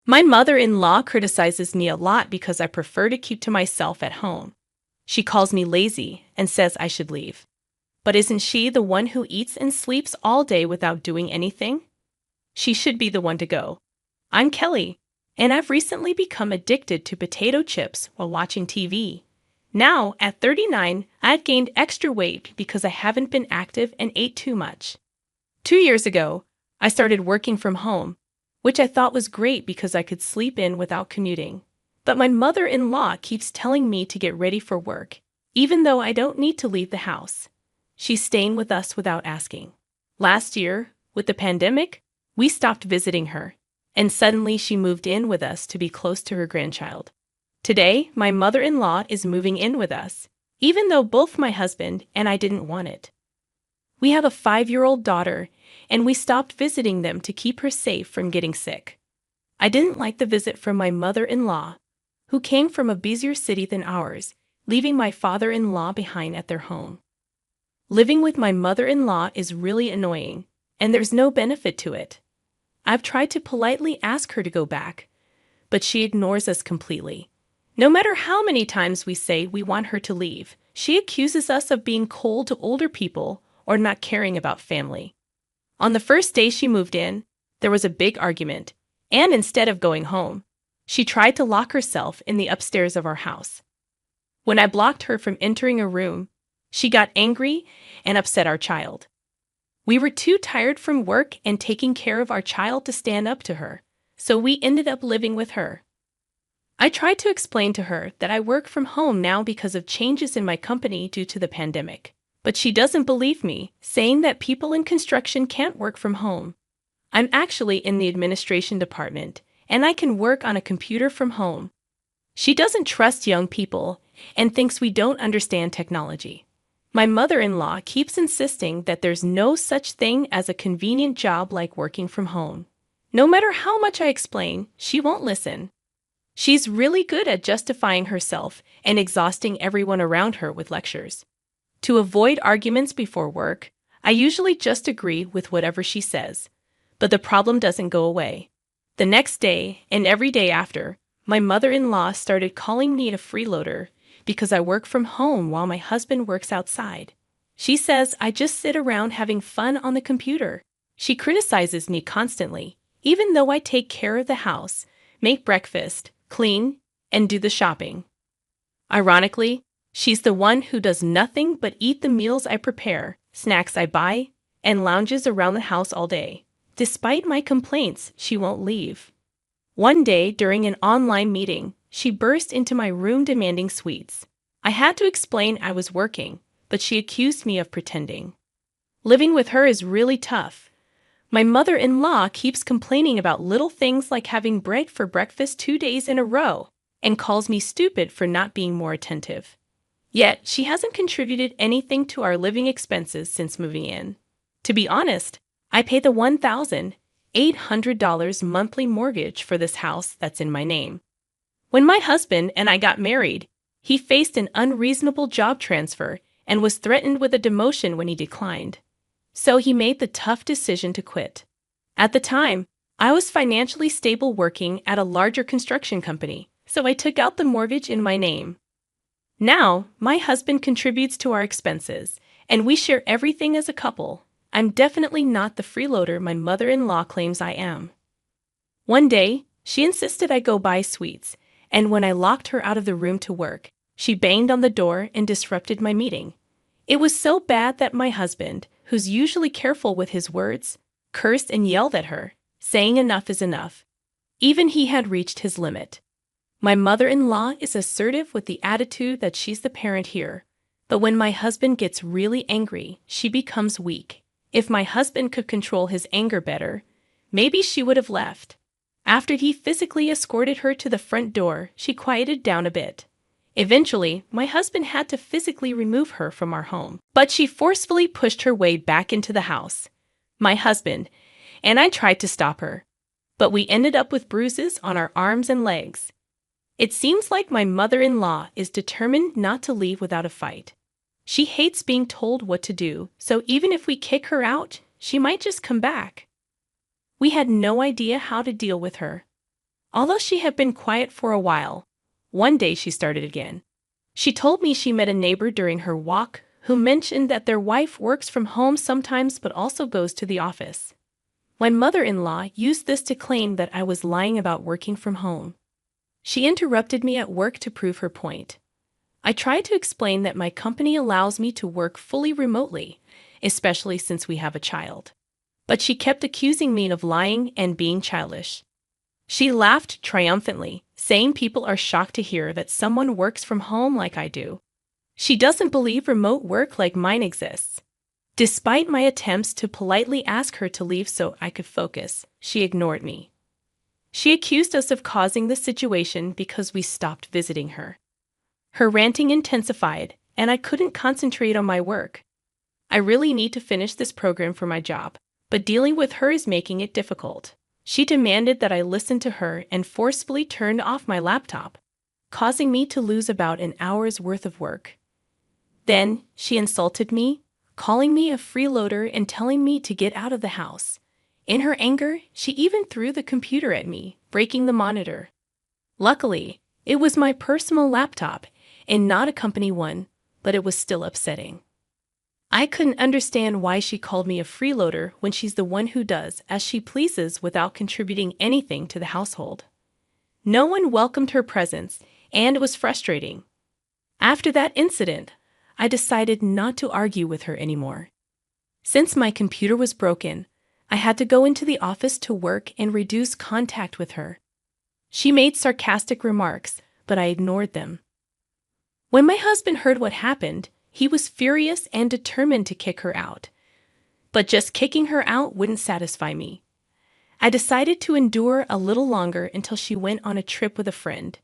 My mother-in-law criticizes me a lot because I prefer to keep to myself at home. She calls me lazy and says I should leave. But isn't she the one who eats and sleeps all day without doing anything? She should be the one to go. I'm Kelly, and I've recently become addicted to potato chips while watching TV. Now, at 39, I've gained extra weight because I haven't been active and ate too much. 2 years ago, I started working from home, which I thought was great because I could sleep in without commuting. But my mother-in-law keeps telling me to get ready for work, even though I don't need to leave the house. She's staying with us without asking. Last year, with the pandemic, we stopped visiting her, and suddenly she moved in with us to be close to her grandchild. Today, my mother-in-law is moving in with us, even though both my husband and I didn't want it. We have a 5-year-old daughter, and we stopped visiting them to keep her safe from getting sick. I didn't like the visit from my mother-in-law, who came from a busier city than ours, leaving my father-in-law behind at their home. Living with my mother-in-law is really annoying, and there's no benefit to it. I've tried to politely ask her to go back, but she ignores us completely. No matter how many times we say we want her to leave, she accuses us of being cold to older people or not caring about family. On the first day she moved in, there was a big argument, and instead of going home, she tried to lock herself in the upstairs of our house. When I blocked her from entering a room, she got angry and upset our child. We were too tired from work and taking care of our child to stand up to her, so we ended up living with her. I tried to explain to her that I work from home now because of changes in my company due to the pandemic, but she doesn't believe me, saying that people in construction can't work from home. I'm actually in the administration department, and I can work on a computer from home. She doesn't trust young people and thinks we don't understand technology. My mother-in-law keeps insisting that there's no such thing as a convenient job like working from home. No matter how much I explain, she won't listen. She's really good at justifying herself and exhausting everyone around her with lectures. To avoid arguments before work, I usually just agree with whatever she says, but the problem doesn't go away. The next day, and every day after, my mother-in-law started calling me a freeloader because I work from home while my husband works outside. She says I just sit around having fun on the computer. She criticizes me constantly, even though I take care of the house, make breakfast, clean, and do the shopping. Ironically, she's the one who does nothing but eat the meals I prepare, snacks I buy, and lounges around the house all day. Despite my complaints, she won't leave. One day, during an online meeting, she burst into my room demanding sweets. I had to explain I was working, but she accused me of pretending. Living with her is really tough. My mother-in-law keeps complaining about little things like having bread for breakfast 2 days in a row and calls me stupid for not being more attentive. Yet, she hasn't contributed anything to our living expenses since moving in. To be honest, I pay the $1,800 monthly mortgage for this house that's in my name. When my husband and I got married, he faced an unreasonable job transfer and was threatened with a demotion when he declined. So he made the tough decision to quit. At the time, I was financially stable working at a larger construction company, so I took out the mortgage in my name. Now, my husband contributes to our expenses, and we share everything as a couple. I'm definitely not the freeloader my mother-in-law claims I am. One day, she insisted I go buy sweets, and when I locked her out of the room to work, she banged on the door and disrupted my meeting. It was so bad that my husband, who's usually careful with his words, cursed and yelled at her, saying enough is enough. Even he had reached his limit. My mother-in-law is assertive with the attitude that she's the parent here, but when my husband gets really angry, she becomes weak. If my husband could control his anger better, maybe she would have left. After he physically escorted her to the front door, she quieted down a bit. Eventually, my husband had to physically remove her from our home, but she forcefully pushed her way back into the house. My husband and I tried to stop her, but we ended up with bruises on our arms and legs. It seems like my mother-in-law is determined not to leave without a fight. She hates being told what to do, so even if we kick her out, she might just come back. We had no idea how to deal with her. Although she had been quiet for a while, one day she started again. She told me she met a neighbor during her walk who mentioned that their wife works from home sometimes but also goes to the office. My mother-in-law used this to claim that I was lying about working from home. She interrupted me at work to prove her point. I tried to explain that my company allows me to work fully remotely, especially since we have a child. But she kept accusing me of lying and being childish. She laughed triumphantly, saying people are shocked to hear that someone works from home like I do. She doesn't believe remote work like mine exists. Despite my attempts to politely ask her to leave so I could focus, she ignored me. She accused us of causing the situation because we stopped visiting her. Her ranting intensified, and I couldn't concentrate on my work. I really need to finish this program for my job, but dealing with her is making it difficult. She demanded that I listen to her and forcefully turned off my laptop, causing me to lose about an hour's worth of work. Then, she insulted me, calling me a freeloader and telling me to get out of the house. In her anger, she even threw the computer at me, breaking the monitor. Luckily, it was my personal laptop and not a company one, but it was still upsetting. I couldn't understand why she called me a freeloader when she's the one who does as she pleases without contributing anything to the household. No one welcomed her presence, and it was frustrating. After that incident, I decided not to argue with her anymore. Since my computer was broken, I had to go into the office to work and reduce contact with her. She made sarcastic remarks, but I ignored them. When my husband heard what happened, he was furious and determined to kick her out. But just kicking her out wouldn't satisfy me. I decided to endure a little longer until she went on a trip with a friend.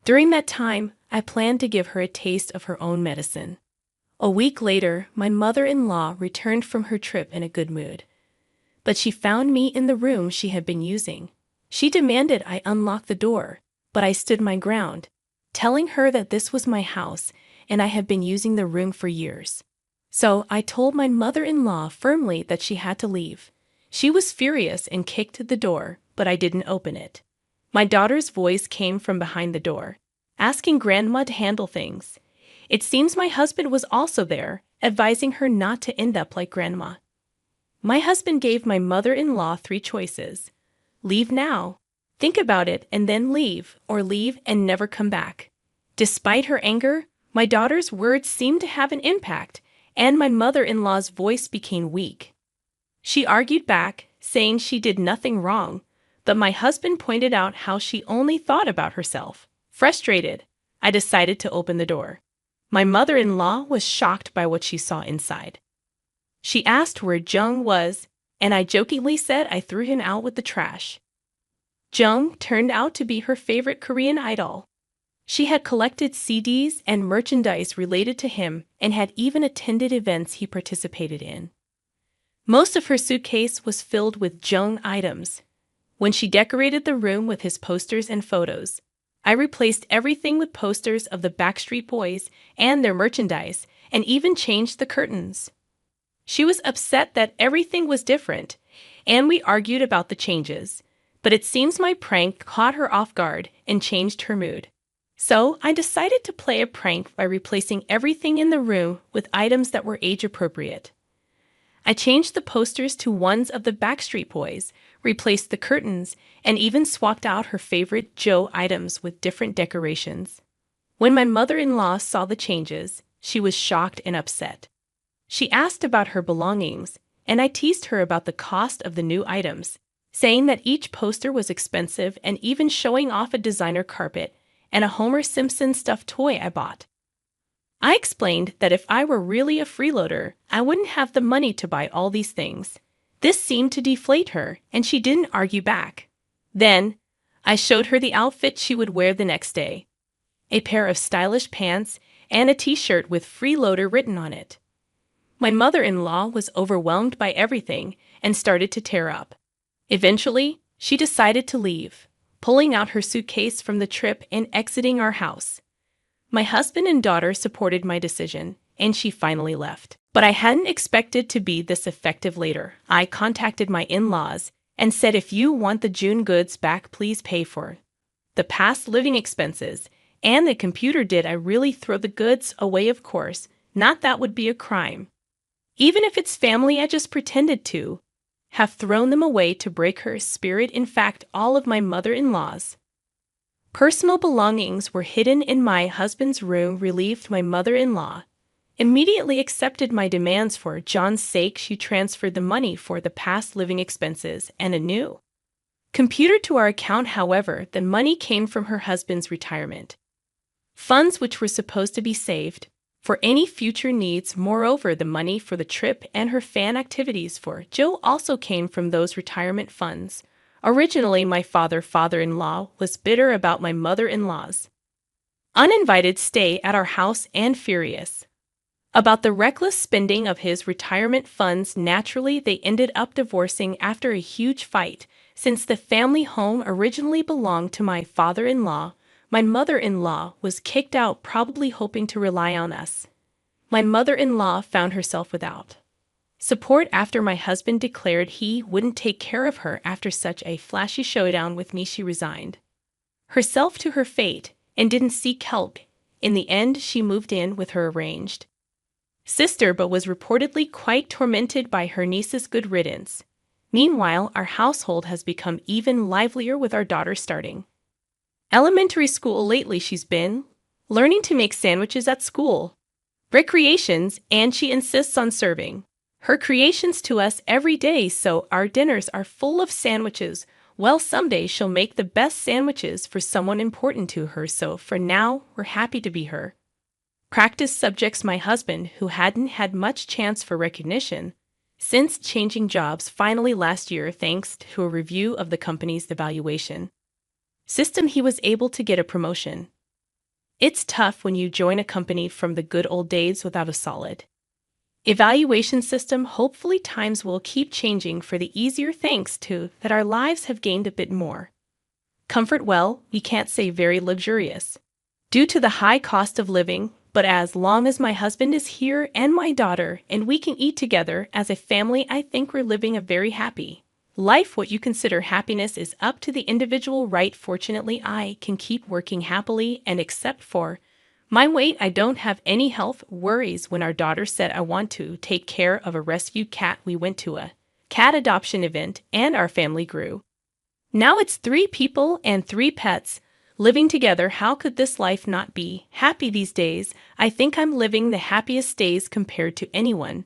During that time, I planned to give her a taste of her own medicine. A week later, my mother-in-law returned from her trip in a good mood. But she found me in the room she had been using. She demanded I unlock the door, but I stood my ground, telling her that this was my house and I had been using the room for years. So I told my mother-in-law firmly that she had to leave. She was furious and kicked the door, but I didn't open it. My daughter's voice came from behind the door, asking Grandma to handle things. It seems my husband was also there, advising her not to end up like Grandma. My husband gave my mother-in-law 3 choices. Leave now, think about it, and then leave, or leave and never come back. Despite her anger, my daughter's words seemed to have an impact, and my mother-in-law's voice became weak. She argued back, saying she did nothing wrong, but my husband pointed out how she only thought about herself. Frustrated, I decided to open the door. My mother-in-law was shocked by what she saw inside. She asked where Jung was, and I jokingly said I threw him out with the trash. Jung turned out to be her favorite Korean idol. She had collected CDs and merchandise related to him and had even attended events he participated in. Most of her suitcase was filled with Jung items. When she decorated the room with his posters and photos, I replaced everything with posters of the Backstreet Boys and their merchandise and even changed the curtains. She was upset that everything was different, and we argued about the changes, but it seems my prank caught her off guard and changed her mood. So I decided to play a prank by replacing everything in the room with items that were age-appropriate. I changed the posters to ones of the Backstreet Boys, replaced the curtains, and even swapped out her favorite Joe items with different decorations. When my mother-in-law saw the changes, she was shocked and upset. She asked about her belongings, and I teased her about the cost of the new items, saying that each poster was expensive and even showing off a designer carpet and a Homer Simpson stuffed toy I bought. I explained that if I were really a freeloader, I wouldn't have the money to buy all these things. This seemed to deflate her, and she didn't argue back. Then, I showed her the outfit she would wear the next day. A pair of stylish pants and a t-shirt with freeloader written on it. My mother-in-law was overwhelmed by everything and started to tear up. Eventually, she decided to leave, pulling out her suitcase from the trip and exiting our house. My husband and daughter supported my decision, and she finally left. But I hadn't expected to be this effective later. I contacted my in-laws and said if you want the June goods back, please pay for the past living expenses, and the computer. Did I really throw the goods away? Of course, not. That would be a crime. Even if it's family, I just pretended to have thrown them away to break her spirit. In fact, all of my mother-in-law's personal belongings were hidden in my husband's room. Relieved, my mother-in-law immediately accepted my demands. For John's sake, she transferred the money for the past living expenses and a new computer to our account. However, the money came from her husband's retirement funds, which were supposed to be saved for any future needs. Moreover, the money for the trip and her fan activities for Joe also came from those retirement funds. Originally, my father-in-law was bitter about my mother-in-law's uninvited stay at our house and furious about the reckless spending of his retirement funds. Naturally, they ended up divorcing after a huge fight. Since the family home originally belonged to my father-in-law, my mother-in-law was kicked out, probably hoping to rely on us. My mother-in-law found herself without support after my husband declared he wouldn't take care of her. After such a flashy showdown with me, she resigned herself to her fate and didn't seek help. In the end, she moved in with her arranged sister, but was reportedly quite tormented by her niece's good riddance. Meanwhile, our household has become even livelier with our daughter starting elementary school. Lately, she's been learning to make sandwiches at school recreations, and she insists on serving her creations to us every day, so our dinners are full of sandwiches. Well, someday she'll make the best sandwiches for someone important to her, so for now, we're happy to be her practice subjects. My husband, who hadn't had much chance for recognition since changing jobs finally last year thanks to a review of the company's evaluation system, he was able to get a promotion. It's tough when you join a company from the good old days without a solid evaluation system. Hopefully times will keep changing for the easier, thanks to that our lives have gained a bit more comfort. Well, we can't say very luxurious due to the high cost of living, but as long as my husband is here and my daughter and we can eat together as a family, I think we're living a very happy life. What you consider happiness is up to the individual, right? Fortunately, I can keep working happily, and except for my weight, I don't have any health worries. When our daughter said I want to take care of a rescued cat, we went to a cat adoption event and our family grew. Now it's 3 people and 3 pets living together. How could this life not be happy these days? I think I'm living the happiest days compared to anyone